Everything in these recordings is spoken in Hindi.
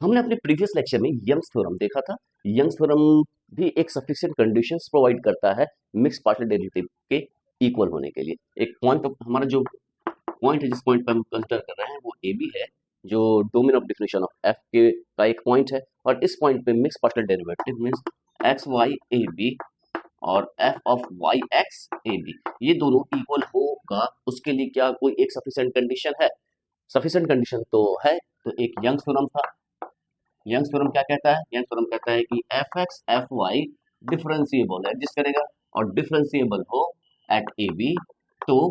हमने अपने प्रीवियस लेक्चर में यंग्स थ्योरम देखा था। यंग्स थ्योरम भी एक सफिशिएंट कंडीशंस प्रोवाइड करता है मिक्स पार्शियल डेरिवेटिव के इक्वल होने के लिए। एक पॉइंट हमारा जो पॉइंट है, जिस पॉइंट पर हम कंसीडर कर रहे हैं वो ए बी है, जो domain of definition of f के का एक पॉइंट है। और इस पॉइंट पे mix partial derivative means x Y ए बी और f of Y x A b ये दोनों इक्वल होगा, उसके लिए क्या कोई एक सफिशिएंट कंडीशन है? सफिशिएंट कंडीशन तो है। तो एक यंग्स थ्योरम था। यंग्स थ्योरम क्या कहता है? यंग्स थ्योरम कहता है कि f x f y differentiable है, एग्जिस्ट करेगा और डिफरेंशिएबल हो एट ए बी, तो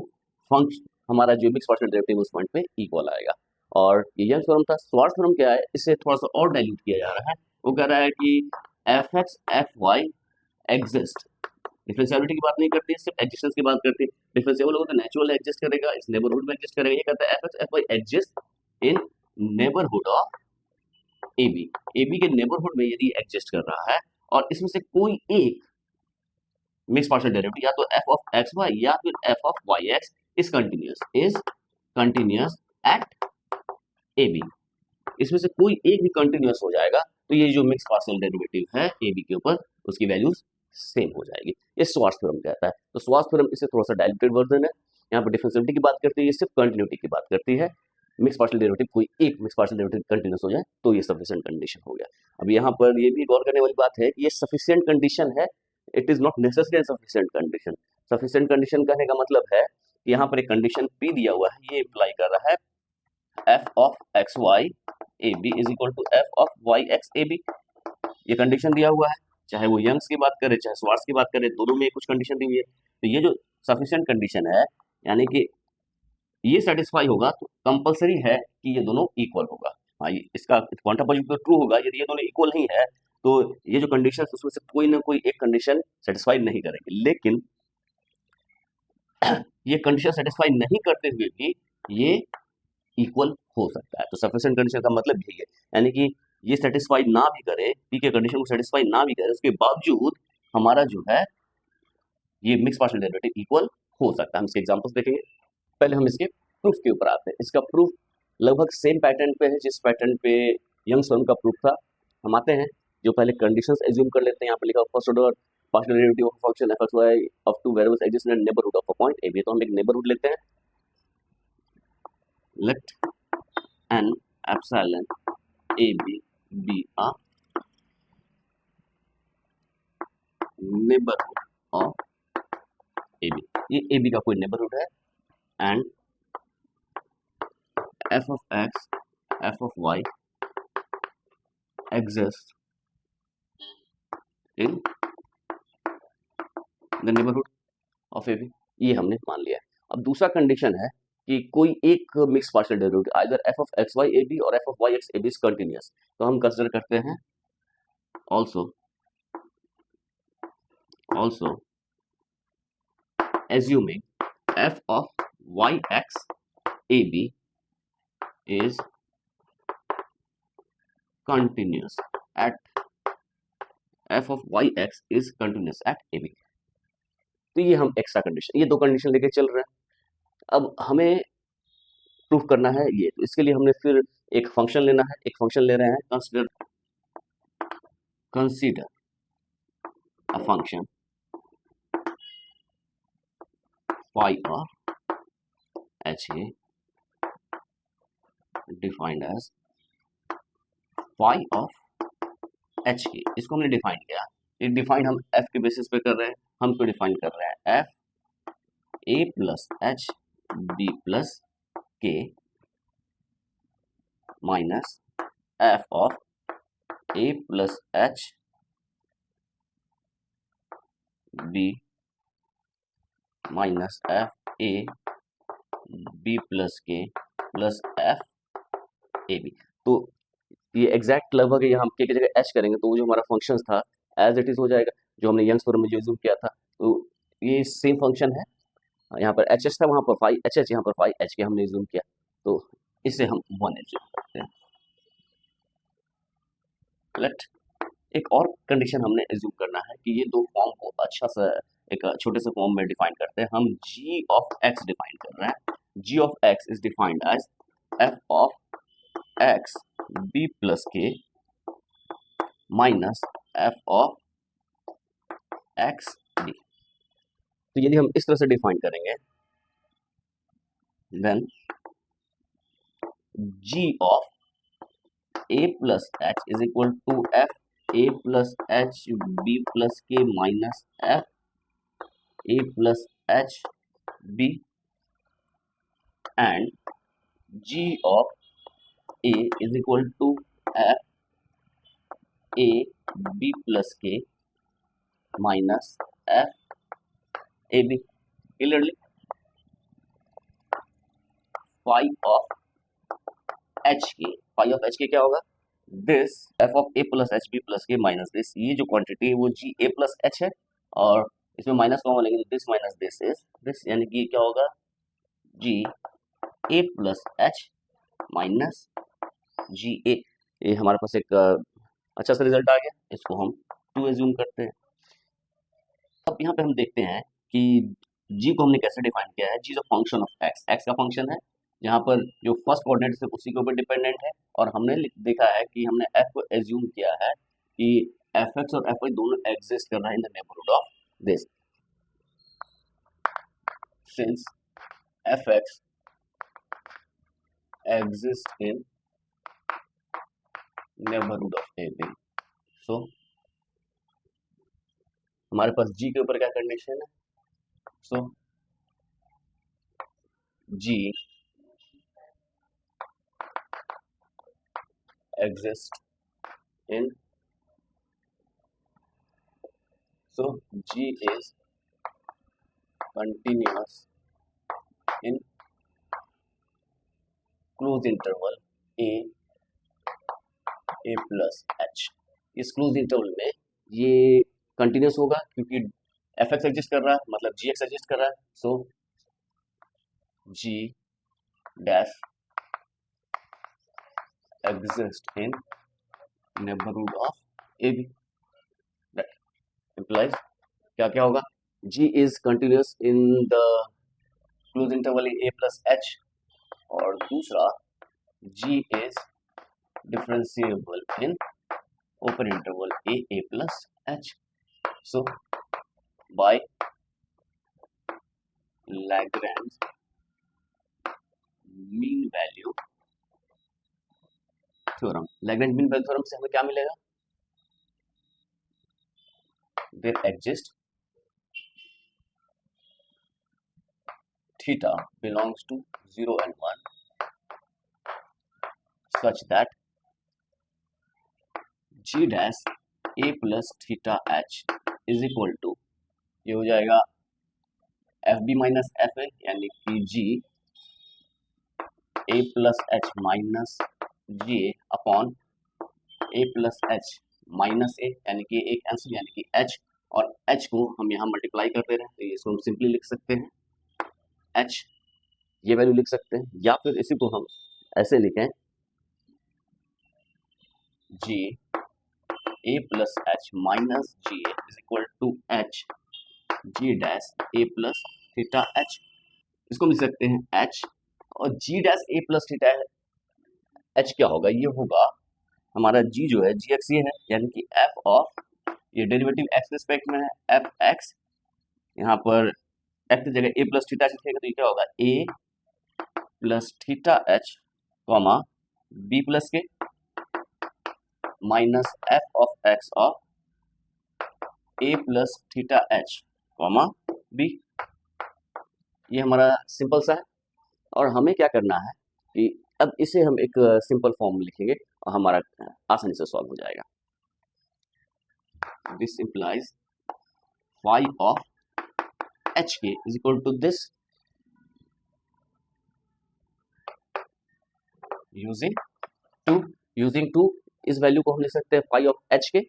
फंक्शन हमारा जो मिक्स पार्शियल डेरिवेटिव उस पॉइंट पे इक्वल आएगा। और ये यंग्स थ्योरम था। श्वार्ट्ज थ्योरम क्या है? इसे थोड़ा सा और डाइल्यूट किया जा रहा है। वो कह रहा है कि f x f y exist, differentiability की बात नहीं करती, सिर्फ एग्जिस्टेंस की बात करती है। डिफरेंशिएबल होगा तो नेचुरल एग्जिस्ट करेगा, इस नेबरहुड में एग्जिस्ट करेगा। ये कहता है f x f y exist in neighbourhood of a b के नेबरहुड में यदि एग्जिस्ट कर रहा है और इसमें से कोई एक मिक्स पार्शियल डेरिवेटिव या तो एफ ऑफ एक्स वाई या फिर f of Y x is continuous at a b, इसमें से कोई एक भी कंटिन्यूअस हो जाएगा तो ये जो मिक्स पार्शियल डेरिवेटिव है ए बी के ऊपर उसकी वैल्यूज सेम हो जाएगी। ये श्वार्ट्ज थ्योरम कहता है। तो श्वार्ट्ज थ्योरम इससे थोड़ा सा डाइल्यूटेड वर्जन है। यहाँ पर डिफरेंशिएबिलिटी की बात करती है, ये सिर्फ कंटिन्यूटी की बात करती है। मिक्स पार्शियल डेरिवेटिव कोई एक मिक्स पार्शियल डेरिवेटिव कंटिन्यूअस हो जाए तो ये सफिशिएंट कंडीशन हो गया। अब यहाँ पर ये भी गौर करने वाली बात है कि ये सफिशिएंट कंडीशन है, it is not necessary sufficient condition. Sufficient condition कहने का मतलब है कि यहाँ पर एक कंडीशन पी दिया हुआ है, ये इम्प्लाई कर रहा है f of x Y A B is equal to F of Y x A b. ये कंडीशन दिया हुआ है, चाहे वो यंग्स की बात करे चाहे श्वार्ट्ज की बात करे, दोनों में कुछ कंडीशन दी हुई है। तो ये जो सफिशिएंट कंडीशन है, यानी कि ये सेटिस्फाई होगा तो कंपलसरी है कि ये दोनों इक्वल होगा। हाँ, इसका क्वांटापोजिट तो ट्रू होगा। यदि ये दोनों इक्वल नहीं है तो ये जो कंडीशन उसमें से कोई ना कोई एक कंडीशन सेटिस्फाई नहीं करेगी। लेकिन ये कंडीशन सेटिस्फाई नहीं करते हुए भी ये इक्वल हो सकता है। तो सफिशिएंट कंडीशन का मतलब यही है, यानी कि ये सेटिस्फाई ना भी करे, पी के कंडीशन को सेटिस्फाई ना भी करे, उसके बावजूद हमारा जो है ये मिक्स पार्शियल डेरिवेटिव इक्वल हो सकता है। हम इसके एग्जांपल्स देखेंगे। पहले हम इसके प्रूफ के ऊपर आते हैं। इसका प्रूफ लगभग सेम पैटर्न पे है जिस पैटर्न पे यंग्स थ्योरम का प्रूफ था। हम आते हैं, जो पहले कंडीशंस एज्यूम कर लेते हैं। यहाँ पे लिखा first order partial derivative of function f x y of two variables exist in neighbourhood of a point a B. तो हम एक नेबरहुड लेते हैं, let n epsilon a b b a neighbourhood of a b. ये ए बी का कोई नेबरहुड है and f of x, f of y exists in the neighborhood of AB। ये हमने मान लिया है। अब दूसरा कंडीशन है कि कोई एक mix partial derivative either f of x y a b और f of y x a b is continuous. तो हम कंसीडर करते हैं also assuming f of y x a b is continuous at f of y x is continuous at a b। तो ये हम एक्स्ट्रा कंडीशन, ये दो कंडीशन लेके चल रहे हैं। अब हमें प्रूफ करना है ये, तो इसके लिए हमने फिर एक फंक्शन लेना है। एक फंक्शन ले रहे हैं, consider a function phi of h a defined as phi of h a. इसको हमने डिफाइन किया। ये डिफाइन हम एफ के बेसिस पे कर रहे हैं। हम इसको डिफाइन कर रहे हैं f a plus h b plus k minus f of a plus h b minus f a b plus k plus f a B. तो ये एग्जैक्ट लगभग यहाँ हम के जगह एच करेंगे तो वो जो हमारा फंक्शन था एज इट इज हो जाएगा, जो हमने यंग्स थ्योरम में जो यूज किया था। तो ये सेम फंक्शन है। यहाँ पर एच एच था, वहाँ पर फाई एच एच, यहाँ पर फाई एच के हमने यूज किया। तो इससे हम वन एच करते हैं। लेट एक और कंडीशन हमने एज्यूम करना है कि ये दो फॉर्म को अच्छा सा एक छोटे से फॉर्म में डिफाइन करते हैं। हम g ऑफ x डिफाइन कर रहे हैं। g of x is defined as f of x b plus k minus f of x b. तो यदि हम इस तरह से डिफाइन करेंगे, then g of a plus h is equal to f a plus h b plus k minus f a plus h b and g of a is equal to f a b plus k minus f a b. Clearly, phi of h k क्या होगा? This f of a plus h b plus k minus this, ये जो क्वांटिटी है वो g a plus h है और इसमें माइनस कॉमन लेंगे तो this minus this is this, यानी कि क्या होगा? g a plus h minus g a. ये हमारे पास एक अच्छा सा रिजल्ट आ गया, इसको हम 2 एज्यूम करते हैं। अब यहाँ पे हम देखते हैं कि जी को हमने कैसे डिफाइन किया है। G is a function of x, x का फंक्शन है जहाँ पर जो फर्स्ट कोऑर्डिनेट है उसी के ऊपर डिपेंडेंट है, और हमने देखा है कि हमने एफ को एज्यूम किया है कि एफ एक्स और एफ वाई दोनों एग्जिस्ट कर रहा है in the neighbourhood of this, since F x exist in neighbourhood of a B. सो हमारे पास जी के ऊपर क्या कंडीशन है? सो जी exist in, so G is continuous in closed interval a plus h। इस क्लोज इंटरवल में ये कंटिन्यूस होगा क्योंकि एफ एक्स एग्जिस्ट कर रहा है, मतलब जी एक्स एग्जिस्ट कर रहा है। सो जी dash exist in neighborhood of AB. That implies क्या क्या होगा? G is continuous in the closed interval A plus H, और दूसरा G is differentiable in open interval A plus H. So by Lagrange mean value theorem, Lagrange mean value theorem से हमें क्या मिलेगा? There exists theta belongs to 0 and 1 such that g dash a plus theta h is equal to, ये हो जाएगा f b minus f a, यानी कि g a plus h minus g a upon a plus h minus a, यानी कि एक आंसर, यानी कि एच, और एच को हम यहाँ मल्टीप्लाई कर दे रहे हैं तो इसको हम सिंपली लिख सकते हैं एच, ये वैल्यू लिख सकते हैं, या फिर इसी को हम ऐसे लिखें g a plus h minus g a is equal to h g dash a plus theta h. इसको लिख सकते हैं एच, और g dash a plus theta h क्या होगा? ये होगा हमारा जी जो है जी एक्स ये है, यानी कि एफ ऑफ, ये डेरिवेटिव एक्स रिस्पेक्ट में है, एफ एक्स, यहाँ पर एक्स की जगह ए प्लस थीटा एच लिखेगा तो ये क्या होगा? A plus theta h comma b plus k minus f of x of a plus theta h comma b. ये हमारा सिंपल सा है, और हमें क्या करना है कि अब इसे हम एक सिंपल फॉर्म में लिखेंगे और हमारा आसानी से सॉल्व हो जाएगा। This implies phi of h k is equal to this, using to इस वैल्यू को हम लिख सकते हैं फाई ऑफ एच के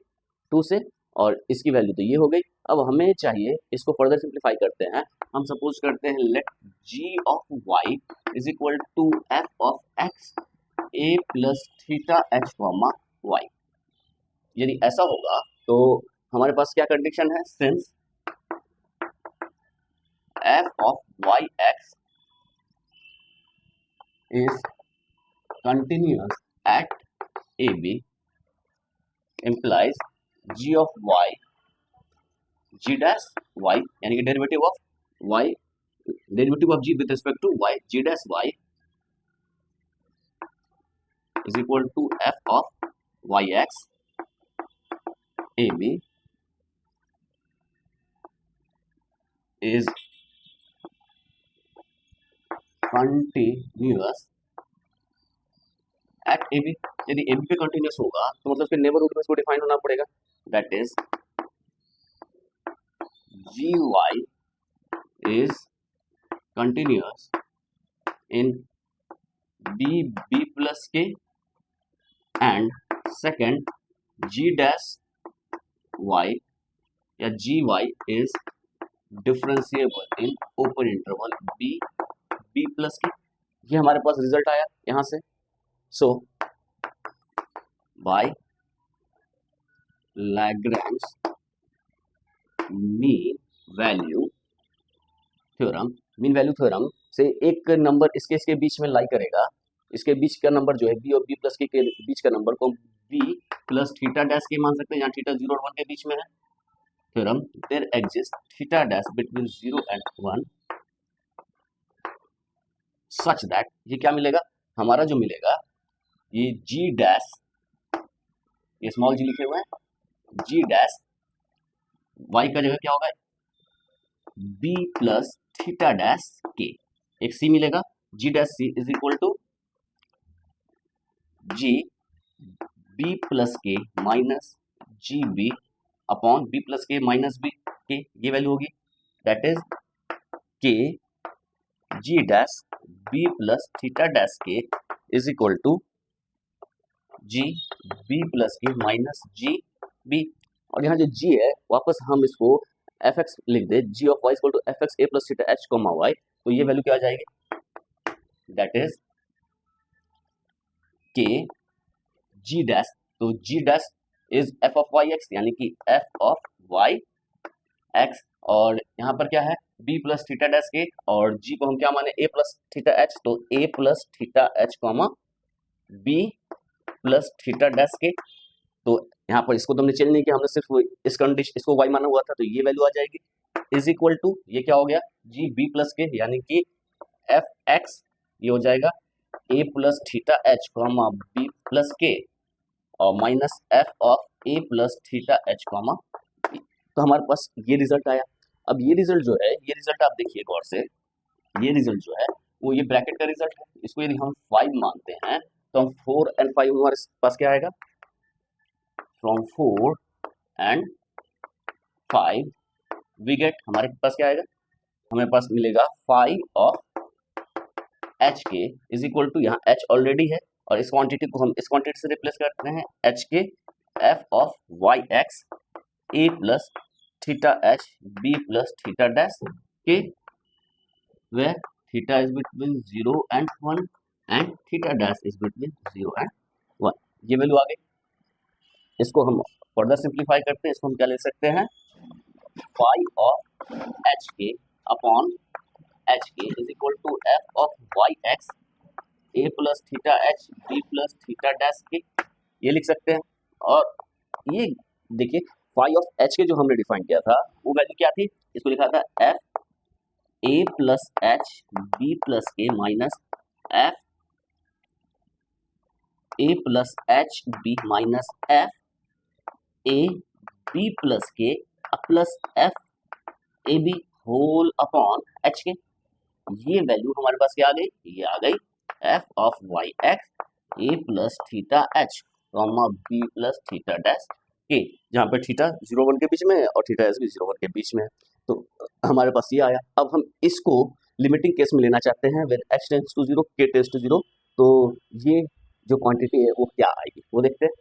2 से, और इसकी वैल्यू तो ये हो गई। अब हमें चाहिए इसको फर्दर सिंप्लीफाई करते हैं। हम सपोज करते हैं let g of y is equal to F of x a plus theta h comma y. यदि ऐसा होगा तो हमारे पास क्या कंडीशन है? Since f of Y x is continuous at a b implies g of y g dash y यानी कि derivative of y derivative of g with respect to y g dash y is equal to f of yx a b is continuous at a b। यदि a b पे कंटिन्यूस होगा तो मतलब उसके नेबरहुड में इसको डिफाइन होना पड़ेगा, that is gy is continuous in b plus k and second g dash y या gy is differentiable in open interval b plus k। ये हमारे पास रिजल्ट आया यहां से। So by Lagrange mean value theorem से एक नंबर इसके बीच में लाई करेगा, इसके बीच का नंबर जो है बी और बी प्लस के बीच का नंबर को बी प्लस थीटा डैश के मान सकते हैं, जहाँ थीटा 0 और 1 के बीच में है। Theorem there exist theta dash between 0 and 1 such that ये क्या मिलेगा हमारा जो मिलेगा ये जी डैश, ये स्मॉल जी लिखे हुए हैं, जी डैश वाई का जगह क्या होगा बी प्लस थीटा डैश के, एक सी मिलेगा जी dash C is equal to G B plus k minus G B upon B plus k minus B के, ये वैल्यू होगी दैट इज के g dash B plus theta dash के is equal to G B plus k minus G B. और यहाँ जो g है वापस हम इसको एफ एक्स लिख दे, g of y equal to f x a plus theta h comma y, तो ये वैल्यू क्या आ जाएगी दैट इज के जी डैश, तो g dash is f of Y x यानी कि एफ ऑफ वाई एक्स, और यहाँ पर क्या है बी प्लस थीटा डैश के और जी को हम क्या माने ए प्लस थीटा एच, तो a plus theta h comma b plus theta dash k. तो यहाँ पर इसको तो हमने चेंज नहीं किया, हमने सिर्फ इस कंडीशन इसको y माना हुआ था, तो ये वैल्यू आ जाएगी इज इक्वल टू ये क्या हो गया जी बी प्लस के यानी कि एफ एक्स, ये हो जाएगा a plus theta h comma b plus k और minus f of a plus theta h comma b. तो हमारे पास ये रिजल्ट आया। अब ये रिजल्ट जो है, ये रिजल्ट आप देखिए गौर से, ये रिजल्ट जो है वो ये ब्रैकेट का रिजल्ट है, इसको यदि हम 5 मानते हैं तो हम 4 and 5 हमारे पास क्या आएगा फ्रॉम 4 and 5 वी गेट, हमारे पास क्या आएगा हमारे पास मिलेगा 5 of h k is equal to, यहाँ एच ऑलरेडी है और इस क्वांटिटी को हम इस क्वांटिटी से रिप्लेस करते हैं एच के f of Y x a plus theta h b plus theta dash k, where theta is between 0 and 1 and theta dash is between 0 and 1। ये वैल्यू आ गई। इसको हम फर्दर सिंप्लीफाई करते हैं, इसको हम क्या ले सकते हैं phi of h k upon h k is equal to F of Y x a plus theta h b plus theta dash k, ये लिख सकते हैं। और ये देखिए फाई ऑफ एच के जो हमने डिफाइन किया था वो वैल्यू क्या थी, इसको लिखा था f a plus h b plus k minus f a plus h b minus f a b plus k plus f a b whole upon h k. ये वैल्यू हमारे पास क्या आ गई, ये आ गई f of Y x a plus theta h comma b plus theta dash k, जहाँ पर थीटा 0 1 के बीच में है और थीटा एस भी 0 1 के बीच में है। तो हमारे पास ये आया। अब हम इसको लिमिटिंग केस में लेना चाहते हैं with h tends to 0 k tends to 0, तो ये जो क्वांटिटी है वो क्या आएगी वो देखते हैं।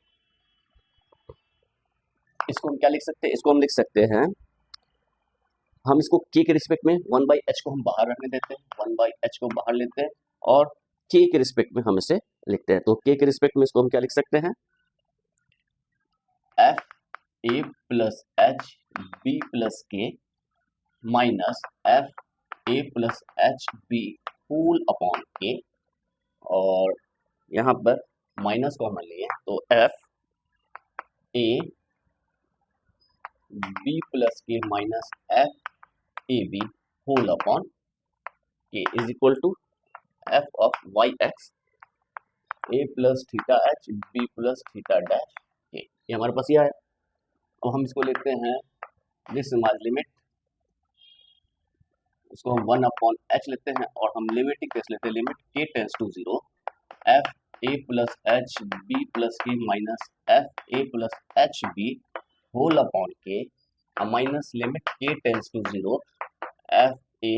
इसको हम क्या लिख सकते हैं, इसको हम लिख सकते हैं, हम इसको k के रिस्पेक्ट में 1/h को हम बाहर रखने देते हैं, 1/h को बाहर लेते हैं और k के रिस्पेक्ट में हम इसे लिखते हैं। तो k के रिस्पेक्ट में इसको हम क्या लिख सकते हैं f a plus h b plus k minus f a plus h b whole upon k, और यहाँ पर माइनस कॉमन लिए तो f a b plus k minus f a b whole upon k is equal to F of Y x a plus theta h b plus theta dash k, ये हमारे पास ये है। अब हम इसको लेते हैं दिस स्मॉल लिमिट, इसको हम 1 अपॉन एच लेते हैं और हम लिमिटिंग केस लेते हैं, limit k tends to 0 f a plus h b plus k minus f a plus h b whole upon k minus limit k tends to 0 f a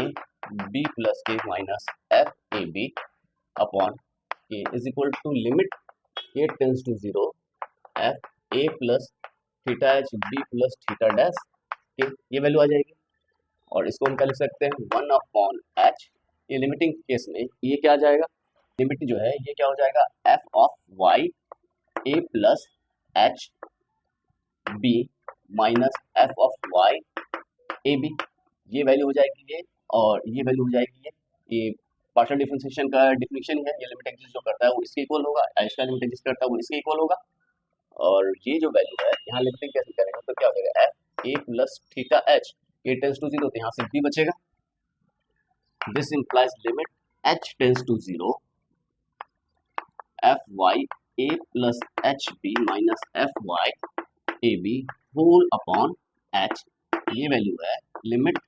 b plus k minus f a b upon k is equal to limit k tends to 0 f a plus theta h b plus theta dash k, ये वैल्यू आ जाएगी। और इसको हम क्या लिख सकते हैं 1 अपॉन एच, ये लिमिटिंग केस में ये क्या आ जाएगा, लिमिट जो है ये क्या हो जाएगा F of y a plus h b minus f of y A b, ये वैल्यू हो जाएगी ये, और ये वैल्यू हो जाएगी ये पार्शियल डिफरेंशिएशन का डिफिनेशन है, ये लिमिट एग्जिस्ट जो करता है वो इसके इक्वल होगा, इसका लिमिट एग्जिस्ट करता है वो इसके इक्वल होगा। और ये जो वैल्यू है यहाँ लिमिटिंग कैसे करेंगे तो क्या हो जाएगा f a plus theta h k tends to 0, तो यहाँ से बी बचेगा, this implies limit h tends to 0 f y a plus h b minus f y A b whole upon h, ये वैल्यू है limit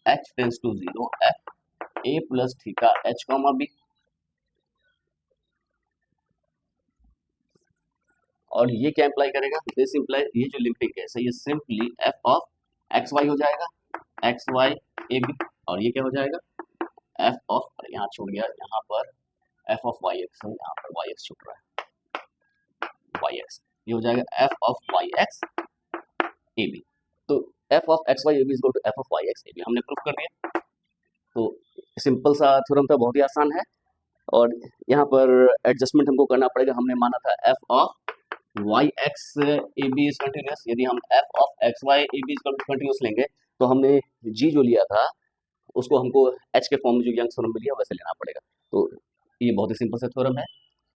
h tends to 0 f a plus theta h comma b. और ये क्या इंप्लाई करेगा, दिस इंप्लाई, ये जो लिमिटिंग केस है ये simply f of x y हो जाएगा, एक्स वाई ए बी, और ये क्या हो जाएगा एफ ऑफ, यहाँ छूट गया, यहाँ पर एफ ऑफ वाई एक्स है, यहाँ पर वाई एक्स छूट रहा है, वाई एक्स, ये हो जाएगा F of Y x A B. तो F of x Y A B is equal to F of Y x A B हमने प्रूफ कर दिया। तो सिंपल सा थ्योरम था, बहुत ही आसान है। और यहाँ पर एडजस्टमेंट हमको करना पड़ेगा, हमने माना था f of Y x A B is continuous, यदि हम f of x Y A B is continuous लेंगे तो हमने जी जो लिया था उसको हमको एच के फॉर्म में जो यंग थ्योरम में लिया वैसे लेना पड़ेगा। तो ये बहुत ही सिंपल सा थ्योरम है।